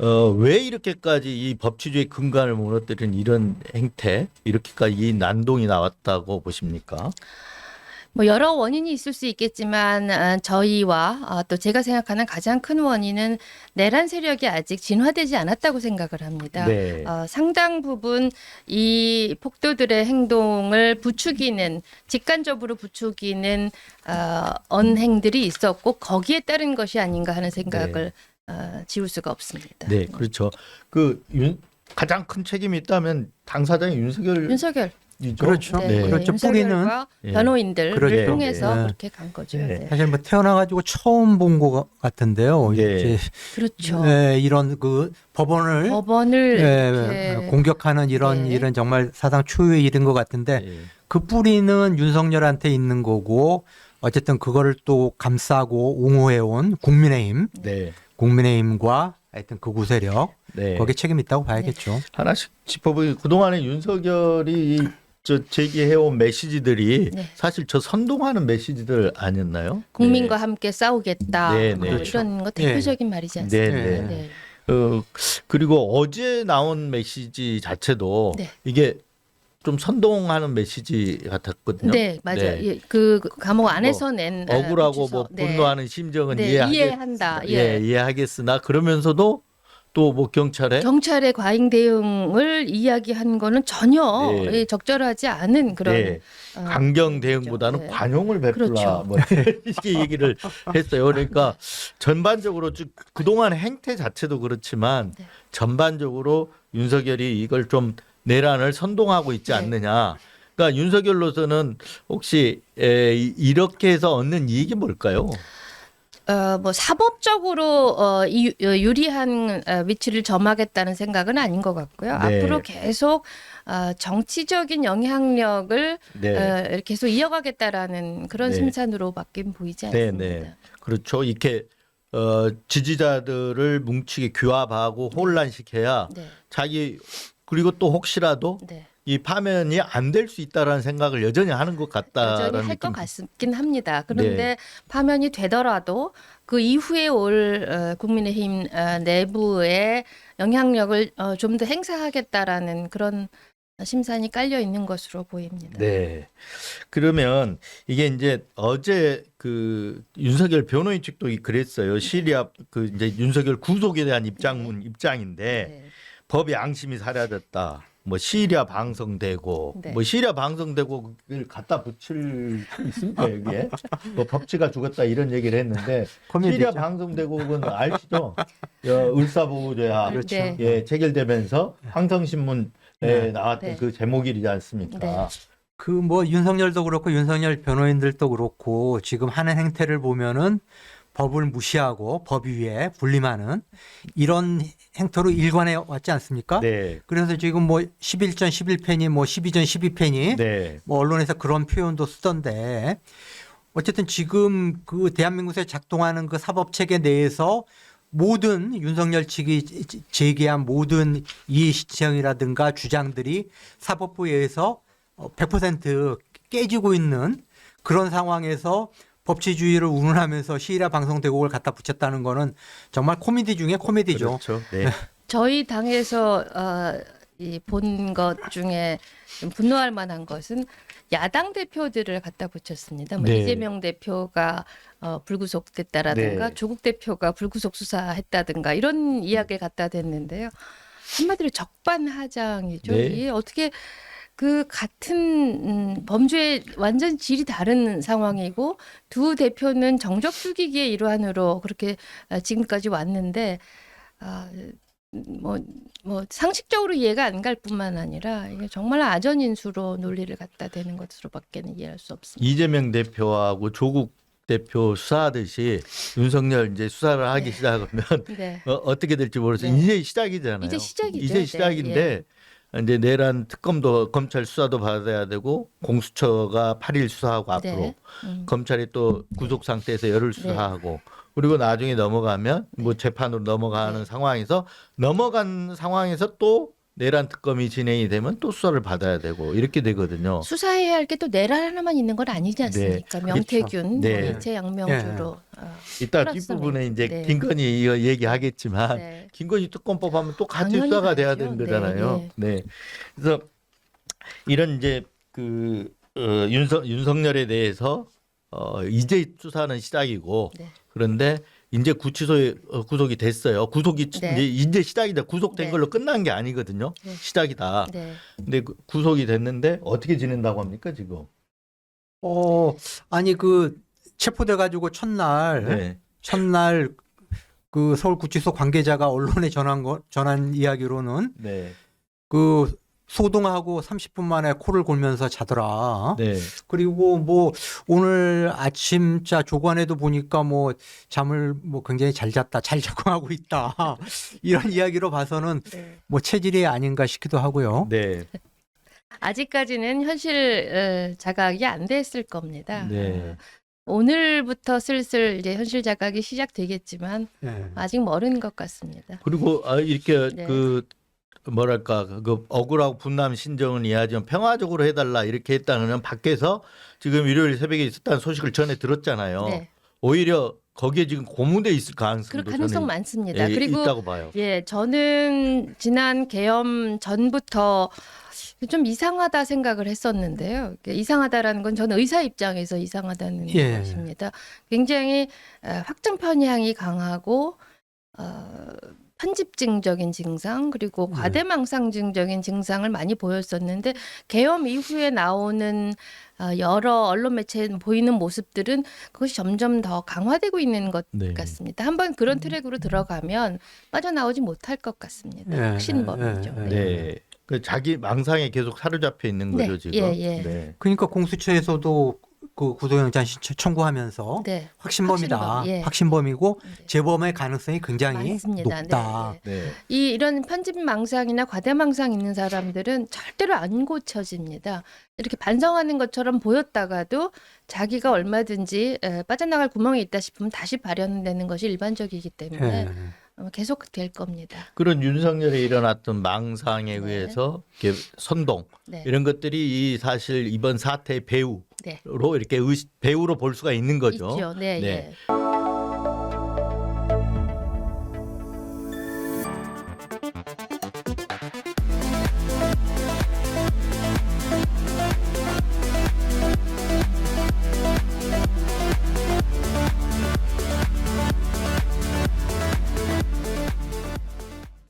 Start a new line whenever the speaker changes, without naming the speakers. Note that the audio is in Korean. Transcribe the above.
왜 이렇게까지 이 법치주의 근간을 무너뜨린 이런 행태, 이렇게까지 이 난동이 나왔다고 보십니까?
뭐 여러 원인이 있을 수 있겠지만 저희와 또 제가 생각하는 가장 큰 원인은 내란 세력이 아직 진화되지 않았다고 생각을 합니다.
네.
상당 부분 이 폭도들의 행동을 부추기는 직간접으로 부추기는 언행들이 있었고 거기에 따른 것이 아닌가 하는 생각을 지울 수가 없습니다.
네, 그렇죠. 가장 큰 책임이 있다면 당사자인
윤석열
그렇죠.
네.
그렇죠. 뿌리는
윤석열과
예.
변호인들을
그렇죠.
통해서
예.
그렇게 간 거죠.
네.
네.
사실 뭐 태어나가지고 처음 본 것 같은데요.
예.
이제
그렇죠.
이런 그 법원을
법원을 이렇게
공격하는 이런
네.
일은 정말 사상 초유의 일인 것 같은데
예.
그 뿌리는 윤석열한테 있는 거고 어쨌든 그거를 또 감싸고 옹호해온
네.
국민의힘과 하여튼 극우 세력
네.
거기에 책임이 있다고 봐야겠죠.
하나씩 짚어보기 그동안에 윤석열이 제기해온 메시지들이
네.
사실 저 선동하는 메시지들 아니었나요?
국민과 함께 싸우겠다.
네,
뭐
네.
이런 거 대표적인 말이지
네,
않습니까?
네.
네.
그리고 어제 나온 메시지 자체도
네.
이게 좀 선동하는 메시지 같았거든요.
네, 맞아요.
네.
예, 그 감옥 안에서 낸
억울하고
주소.
뭐
네.
분노하는 심정은
네, 이해한다. 예.
이해하겠으나 그러면서도 또 뭐 경찰에
경찰의 과잉 대응을 이야기한 거는 전혀
네.
적절하지 않은 그런
네. 강경 대응보다는
네.
관용을 베풀라
그렇죠.
뭐 이렇게 얘기를 했어요. 그러니까 전반적으로 그동안 행태 자체도 그렇지만
네.
전반적으로 윤석열이 이걸 좀 내란을 선동하고 있지
네.
않느냐. 그러니까 윤석열로서는 혹시 이렇게 해서 얻는 이익이 뭘까요?
뭐 사법적으로 유리한 위치를 점하겠다는 생각은 아닌 것 같고요.
네.
앞으로 계속 정치적인 영향력을
네.
계속 이어가겠다라는 그런
네.
심산으로 밖엔 보이지
네,
않습니다.
네. 그렇죠. 이렇게 지지자들을 뭉치게 규합하고 혼란시켜야
네.
그리고 또 혹시라도
네.
이 파면이 안 될 수 있다라는 생각을 여전히 하는 것 같다라는
여전히 할 것
느낌.
같긴 합니다. 그런데
네.
파면이 되더라도 그 이후에 올 국민의힘 내부의 영향력을 좀 더 행사하겠다라는 그런 심산이 깔려 있는 것으로 보입니다.
네. 그러면 이게 이제 어제 그 윤석열 변호인 측도 그랬어요. 시리아 그 이제 윤석열 구속에 대한 입장인데
네.
법의 양심이 사라졌다. 뭐 시리아 방성되고
네.
뭐 시리아 방성되고를 갖다 붙일 수 있습니까 여기에? 뭐 법치가 죽었다 이런 얘기를 했는데
코미디죠.
시리아 방성되고는 아시죠? 을사보호죄가
그렇죠. 네.
예, 체결되면서 황성신문에
네.
나왔던
네.
그 제목이지 않습니까?
네.
그 뭐 윤석열도 그렇고 윤석열 변호인들도 그렇고 지금 하는 행태를 보면은 법을 무시하고 법 위에 군림하는 이런 행태로 일관해 왔지 않습니까?
네.
그래서 지금 뭐 11전 11패니 뭐 12전 12패니
네.
뭐 언론에서 그런 표현도 쓰던데 어쨌든 지금 그 대한민국에서 작동하는 그 사법 체계 내에서 모든 윤석열 측이 제기한 모든 이해 시청이라든가 주장들이 사법부에 의해서 100% 깨지고 있는 그런 상황에서 법치주의를 운운하면서 시리아 방송대국을 갖다 붙였다는 거는 정말 코미디 중에 코미디죠.
그렇죠. 네.
저희 당에서 본 것 중에 좀 분노할 만한 것은 야당 대표들을 갖다 붙였습니다. 뭐
네.
이재명 대표가 불구속됐다라든가
네.
조국 대표가 불구속 수사했다든가 이런 이야기를 갖다 댔는데요. 한마디로 적반하장이죠.
네.
이게 어떻게 그 같은 범죄의 완전 질이 다른 상황이고 두 대표는 정적 죽이기의 일환으로 그렇게 지금까지 왔는데 뭐 상식적으로 이해가 안 갈 뿐만 아니라 이게 정말 아전인수로 논리를 갖다 대는 것으로밖에는 이해할 수 없습니다.
이재명 대표하고 조국 대표 수사하듯이 윤석열 이제 수사를 하기 시작하면
네.
어떻게 될지 모르겠어요.
네.
이제 시작이잖아요.
이제 시작이죠.
이제
네,
시작인데 이제 내란 특검도 검찰 수사도 받아야 되고 공수처가 8일 수사하고 앞으로
네.
검찰이 또 구속 상태에서 열흘 수사하고 그리고 나중에 넘어가면 뭐 재판으로 넘어가는
네.
상황에서 넘어간 상황에서 또 내란 특검이 진행이 되면 또 수사를 받아야 되고 이렇게 되거든요.
수사해야 할 게 또 내란 하나만 있는 건 아니지 않습니까?
네.
명태균,
네.
이채 양명주로.
이따
플러스
뒷부분에 이제
네.
김건희 이거 얘기하겠지만
네.
김건희 특검법 하면 또 같이
당연히
수사가 돼야
가야죠.
되는 거잖아요. 네. 그래서 이런 이제 그 윤석열에 대해서 이제 수사는 시작이고
네.
그런데 이제 구치소에 구속이 됐어요. 구속이
네.
이제 시작이다. 구속된
네.
걸로 끝난 게 아니거든요.
네.
시작이다.
네.
근데 구속이 됐는데 어떻게 지낸다고 합니까 지금?
아니 그 체포돼 가지고 첫날 그 서울구치소 관계자가 언론에 전한 이야기로는
네.
그 소동하고 30분 만에 코를 골면서 자더라.
네.
그리고 뭐 오늘 아침자 조간에도 보니까 뭐 잠을 뭐 굉장히 잘 잤다, 잘 적응하고 있다. 이런 이야기로 봐서는
네.
뭐 체질이 아닌가 싶기도 하고요.
네.
아직까지는 현실 자각이 안 됐을 겁니다.
네.
오늘부터 슬슬 이제 현실 자각이 시작되겠지만
예.
아직 멀은 것 같습니다.
그리고 이렇게
네.
그 뭐랄까 그 억울하고 분남 신정은 이해하지만 평화적으로 해달라 이렇게 했다는 밖에서 지금 일요일 새벽에 있었다는 소식을 전에 들었잖아요.
네.
오히려 거기에 지금 고문돼 있을
그럴
가능성도
가능성
저는
많습니다. 그리고
있다고 봐요.
예, 저는 지난 계엄 전부터 좀 이상하다 생각을 했었는데요. 이상하다라는 건 저는 의사 입장에서 이상하다는
예.
것입니다. 굉장히 확정 편향이 강하고 편집증적인 증상 그리고 과대망상증적인 증상을 많이 보였었는데 계엄 이후에 나오는 여러 언론 매체에 보이는 모습들은 그것이 점점 더 강화되고 있는 것
네.
같습니다. 한번 그런 트랙으로 들어가면 빠져나오지 못할 것 같습니다.
예,
확신범이죠.
예, 예,
네. 그 자기 망상에 계속 사로잡혀 있는 거죠
네,
지금.
예, 예.
네.
그러니까 공수처에서도 그 구속영장 청구하면서
네.
확신범이다.
확신범, 예.
확신범이고
네.
재범의 가능성이 굉장히
많습니다.
높다.
네, 네.
네.
이런 편집망상이나 과대망상 있는 사람들은 절대로 안 고쳐집니다. 이렇게 반성하는 것처럼 보였다가도 자기가 얼마든지 빠져나갈 구멍이 있다 싶으면 다시 발현되는 것이 일반적이기 때문에
예.
계속 될 겁니다.
그런 윤석열에 일어났던 망상에
네.
의해서 이렇게 선동
네.
이런 것들이 사실 이번 사태의 배우로
네.
이렇게 배우로 볼 수가 있는 거죠.
있죠. 네,
네.
예.